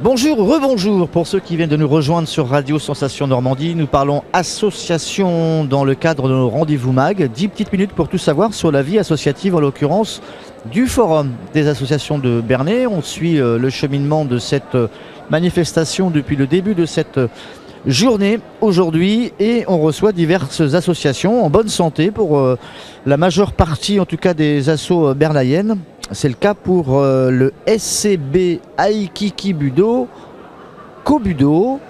Bonjour, rebonjour pour ceux qui viennent de nous rejoindre sur Radio Sensation Normandie. Nous parlons association dans le cadre de nos rendez-vous mag. 10 petites minutes pour tout savoir sur la vie associative, en l'occurrence du Forum des associations de Bernay. On suit le cheminement de cette manifestation depuis le début de cette journée aujourd'hui et on reçoit diverses associations en bonne santé pour la majeure partie en tout cas des assos bernayennes. C'est le cas pour le SCB Aikiki Budo, Kobudo,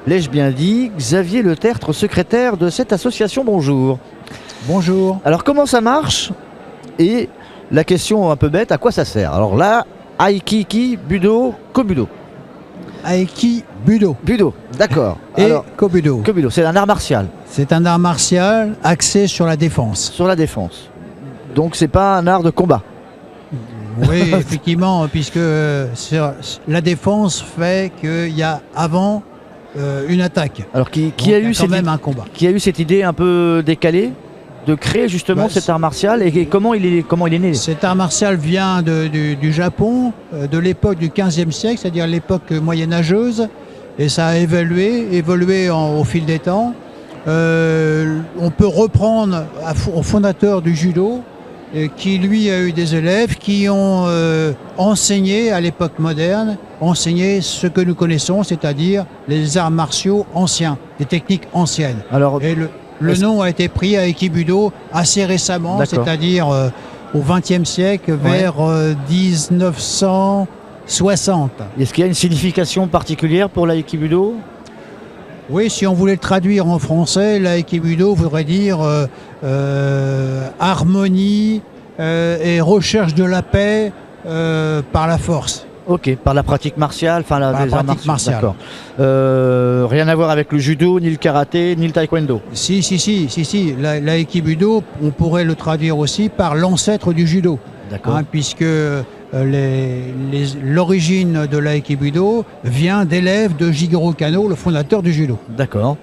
l'ai-je bien dit, Xavier Le Tertre, secrétaire de cette association, bonjour. Bonjour. Alors comment ça marche? Et la question un peu bête, à quoi ça sert? Alors là, Aikiki Budo, Kobudo. Aiki Budo. Budo, d'accord. Et Kobudo. Kobudo, c'est un art martial. C'est un art martial axé sur la défense. Sur la défense. Donc c'est pas un art de combat. Oui, effectivement, puisque la défense fait qu'il y a avant une attaque. Alors qui a eu un combat. Qui a eu cette idée un peu décalée de créer justement cet art martial et comment il est né? Cet art martial vient du Japon, de l'époque du 15e siècle, c'est-à-dire l'époque moyenâgeuse, et ça a évolué au fil des temps. On peut reprendre au fondateur du judo, qui lui a eu des élèves qui ont enseigné à l'époque moderne, enseigné ce que nous connaissons, c'est-à-dire les arts martiaux anciens, des techniques anciennes. Alors, et le nom a été pris à Aikibudo assez récemment, c'est-à-dire au XXe siècle, vers 1960. Est-ce qu'il y a une signification particulière pour l'Aikibudo? Oui, si on voulait le traduire en français, l'Aikibudo voudrait dire harmonie et recherche de la paix par la force. Ok, par la pratique martiale, par la pratique martiale. D'accord. Rien à voir avec le judo, ni le karaté, ni le taekwondo. Si. L'Aikibudo, on pourrait le traduire aussi par l'ancêtre du judo. D'accord. Puisque l'origine de l'Aikibudo vient d'élèves de Jigoro Kano, le fondateur du judo. D'accord.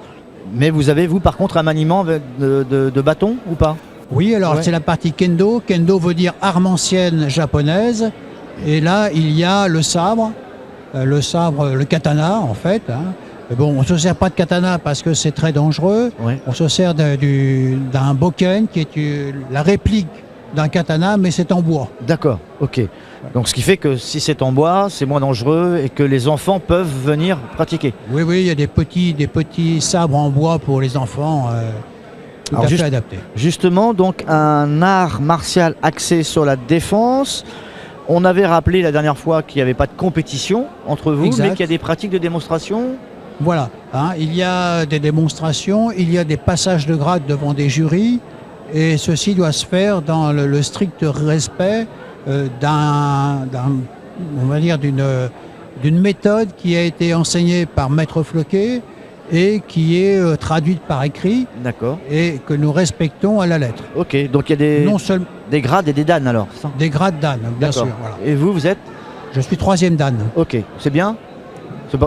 Mais vous avez, vous, par contre, un maniement de bâton ou pas? Oui, alors c'est la partie kendo. Kendo veut dire arme ancienne japonaise. Et là, il y a le sabre, le katana, en fait. Bon, on ne se sert pas de katana parce que c'est très dangereux. Ouais. On se sert d'un bokken, qui est la réplique d'un katana, mais c'est en bois. D'accord, ok. Donc ce qui fait que si c'est en bois, c'est moins dangereux et que les enfants peuvent venir pratiquer. Oui, il y a des petits sabres en bois pour les enfants, tout à fait adaptés. Justement, donc un art martial axé sur la défense. On avait rappelé la dernière fois qu'il n'y avait pas de compétition entre vous, mais qu'il y a des pratiques de démonstration. Voilà, il y a des démonstrations, il y a des passages de grade devant des jurys. Et ceci doit se faire dans le strict respect d'une méthode qui a été enseignée par Maître Floquet et qui est traduite par écrit. D'accord. Et que nous respectons à la lettre. Ok, donc il y a des grades et des dan alors ça. Des grades dan, bien sûr. Voilà. Et vous êtes? Je suis 3e dan. Ok, c'est bien?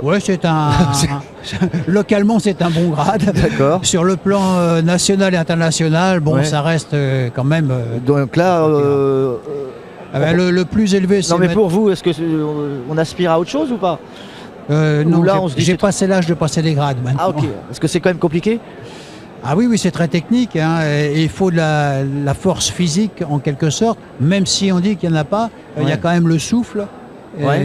Oui, c'est localement, c'est un bon grade. D'accord. Sur le plan national et international, ça reste quand même. Donc là, le plus élevé, c'est. Non, mais pour vous, est-ce que on aspire à autre chose ou pas? Non, j'ai passé l'âge de passer les grades maintenant. Ah ok. Est-ce que c'est quand même compliqué? Ah oui, c'est très technique. Et il faut de la force physique en quelque sorte, même si on dit qu'il n'y en a pas. Il y a quand même le souffle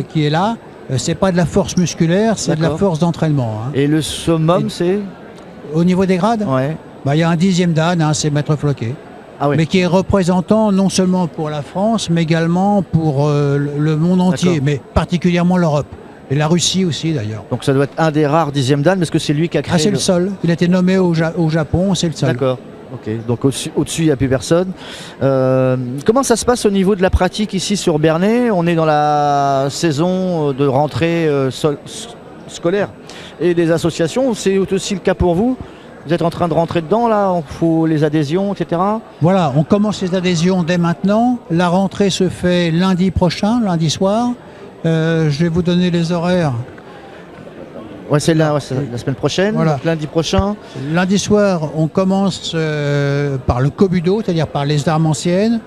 qui est là. C'est pas de la force musculaire, c'est de la force d'entraînement. Et le summum, c'est? Au niveau des grades, il y a un 10e dan, c'est Maître Floquet. Ah oui. Mais qui est représentant non seulement pour la France, mais également pour le monde entier, mais particulièrement l'Europe. Et la Russie aussi d'ailleurs. Donc ça doit être un des rares 10e dan, parce que c'est lui qui a créé. C'est le seul. Il a été nommé au Japon, c'est le seul. D'accord. Ok, donc au-dessus, il n'y a plus personne. Comment ça se passe au niveau de la pratique ici sur Bernay? On est dans la saison de rentrée scolaire et des associations. C'est aussi le cas pour vous? Vous êtes en train de rentrer dedans là? Il faut les adhésions, etc. Voilà, on commence les adhésions dès maintenant. La rentrée se fait lundi prochain, lundi soir. Je vais vous donner les horaires. C'est la semaine prochaine, donc lundi prochain. Lundi soir, on commence par le Kobudo, c'est-à-dire par les armes anciennes.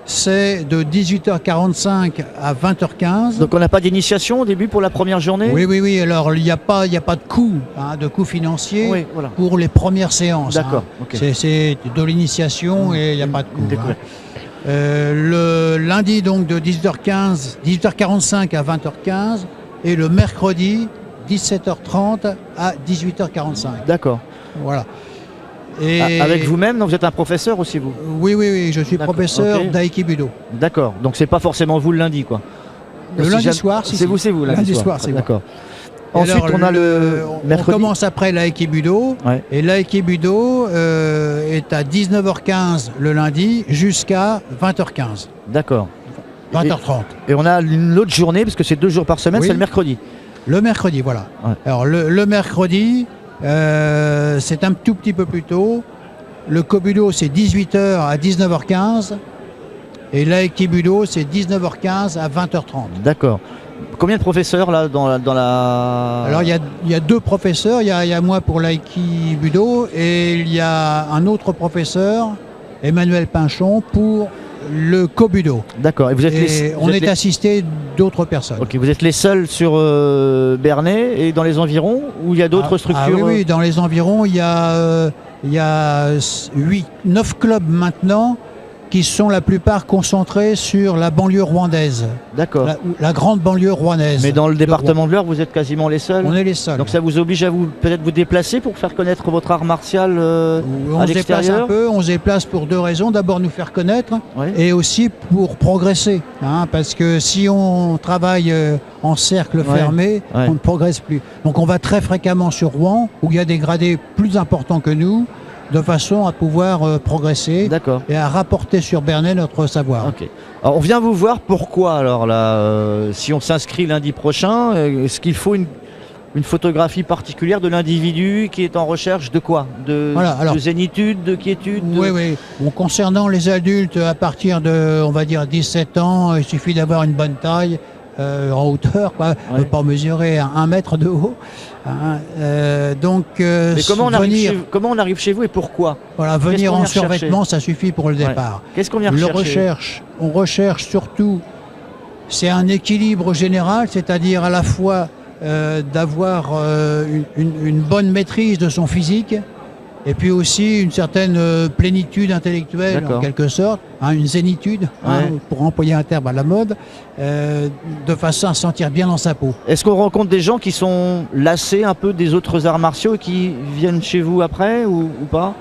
c'est de 18h45 à 20h15. Donc on n'a pas d'initiation au début pour la première journée? Oui. Alors il n'y a pas de coût, de coût financier Oui, voilà. pour les premières séances. D'accord. Ok. C'est de l'initiation et il n'y a pas de coût. Le lundi donc de 18h45 à 20h15 et le mercredi 17h30 à 18h45. D'accord. Voilà. Et avec vous-même, donc vous êtes un professeur aussi, vous? Oui, je suis professeur d'aïkibudo. D'accord, donc c'est pas forcément vous le lundi, quoi. Le lundi soir, c'est vous, lundi soir, c'est d'accord. Ensuite, alors, on a le mercredi. On commence après l'aïkibudo, et l'aïkibudo est à 19h15 le lundi jusqu'à 20h15. D'accord. 20h30. Et on a une autre journée, parce que c'est 2 jours par semaine, c'est le mercredi. Le mercredi, voilà. Ouais. Alors le mercredi, c'est un tout petit peu plus tôt. Le kobudo, c'est 18h à 19h15. Et l'aïkibudo, c'est 19h15 à 20h30. D'accord. Combien de professeurs là dans la... Alors il y a 2 professeurs. Il y a moi pour l'aïkibudo et il y a un autre professeur, Emmanuel Pinchon, pour le kobudo. D'accord. Et on est assisté d'autres personnes. Ok. Vous êtes les seuls sur Bernay et dans les environs, ou il y a d'autres structures? Oui, dans les environs, il y a 9 clubs maintenant qui sont la plupart concentrés sur la banlieue rwandaise. D'accord. La grande banlieue rwandaise. Mais dans le département de l'Eure, vous êtes quasiment les seuls? On est les seuls. Donc ça vous oblige à peut-être vous déplacer pour faire connaître votre art martial à l'extérieur? On se déplace un peu, on se déplace pour 2 raisons. D'abord nous faire connaître, et aussi pour progresser. Parce que si on travaille en cercle fermé, on ne progresse plus. Donc on va très fréquemment sur Rouen, où il y a des gradés plus importants que nous, de façon à pouvoir progresser et à rapporter sur Bernay notre savoir. Okay. Alors on vient vous voir, pourquoi alors là, si on s'inscrit lundi prochain, est-ce qu'il faut une photographie particulière de l'individu qui est en recherche de quoi? De zénitude, de quiétude? Oui. Bon, concernant les adultes, à partir de, on va dire, 17 ans, il suffit d'avoir une bonne taille, en hauteur, quoi. On ne peut pas mesurer 1 mètre de haut. Mais comment on arrive chez vous et pourquoi? Voilà, venir en survêtement, ça suffit pour le départ. Qu'est-ce qu'on vient rechercher? On recherche surtout, c'est un équilibre général, c'est-à-dire à la fois d'avoir une bonne maîtrise de son physique, et puis aussi une certaine plénitude intellectuelle, en quelque sorte, une zénitude, pour employer un terme à la mode, de façon à se sentir bien dans sa peau. Est-ce qu'on rencontre des gens qui sont lassés un peu des autres arts martiaux et qui viennent chez vous après, ou pas?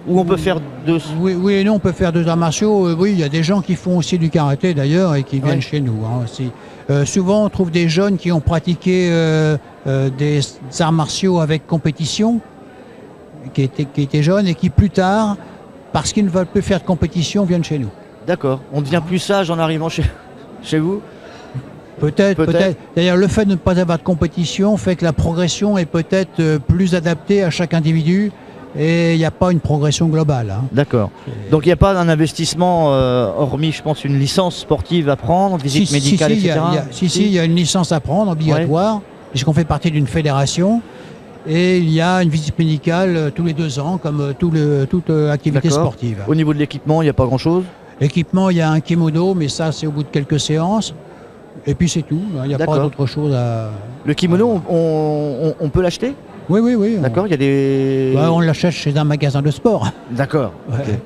Ou on peut faire 2? Oui et non, on peut faire 2 arts martiaux. Oui, il y a des gens qui font aussi du karaté d'ailleurs et qui viennent chez nous aussi. Souvent, on trouve des jeunes qui ont pratiqué des arts martiaux avec compétition, qui étaient jeunes et qui plus tard, parce qu'ils ne veulent plus faire de compétition, viennent chez nous. D'accord. On devient plus sage en arrivant chez vous? Peut-être. D'ailleurs, le fait de ne pas avoir de compétition fait que la progression est peut-être plus adaptée à chaque individu et il n'y a pas une progression globale. D'accord. Donc il n'y a pas un investissement, hormis, je pense, une licence sportive à prendre, visite médicale, etc. Il y a une licence à prendre, obligatoire, puisqu'on fait partie d'une fédération. Et il y a une visite médicale tous les 2 ans, comme toute activité sportive. Au niveau de l'équipement, il n'y a pas grand-chose? L'équipement, il y a un kimono, mais ça, c'est au bout de quelques séances. Et puis c'est tout, il n'y a pas d'autre chose à... Le kimono, on peut l'acheter? Oui. D'accord, il y a des... on l'achète chez un magasin de sport. D'accord. Okay.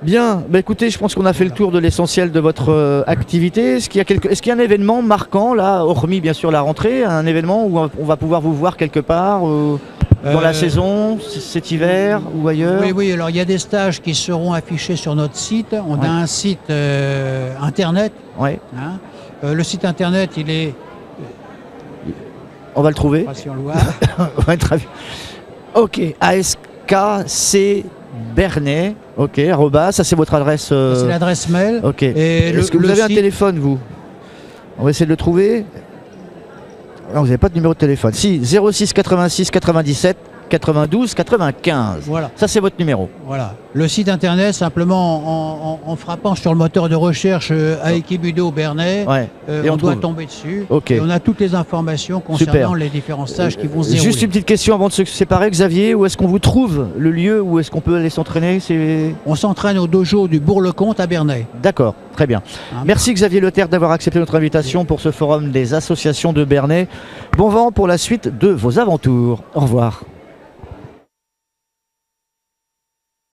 Bien, écoutez, je pense qu'on a fait le tour de l'essentiel de votre activité. Est-ce qu'il y a un événement marquant, là, hormis bien sûr la rentrée, un événement où on va pouvoir vous voir quelque part dans la saison, cet hiver ou ailleurs? Oui, alors il y a des stages qui seront affichés sur notre site. On a un site internet. Le site internet, il est... On va le trouver. Si on le voit. Très bien. Ok, ASKC Bernay, ok, arrobas, ça c'est votre adresse. C'est l'adresse mail. Ok. Est-ce que vous avez un téléphone, vous? On va essayer de le trouver. Non, vous n'avez pas de numéro de téléphone. Si, 06 86 97 92 95. Voilà. Ça, c'est votre numéro. Voilà. Le site internet, simplement en frappant sur le moteur de recherche Aekibudo Bernay, Ouais. Et on doit trouve. tomber dessus. Ok. Et on a toutes les informations concernant Super. les différents stages qui vont se dérouler. Juste une petite question avant de se séparer, Xavier. Où est-ce qu'on vous trouve le lieu? Où est-ce qu'on peut aller s'entraîner? On s'entraîne au dojo du Bourg-le-Comte à Bernay. D'accord, très bien. Hein. Merci Xavier Le Tertre d'avoir accepté notre invitation pour ce forum des associations de Bernay. Bon vent pour la suite de vos aventures. Au revoir.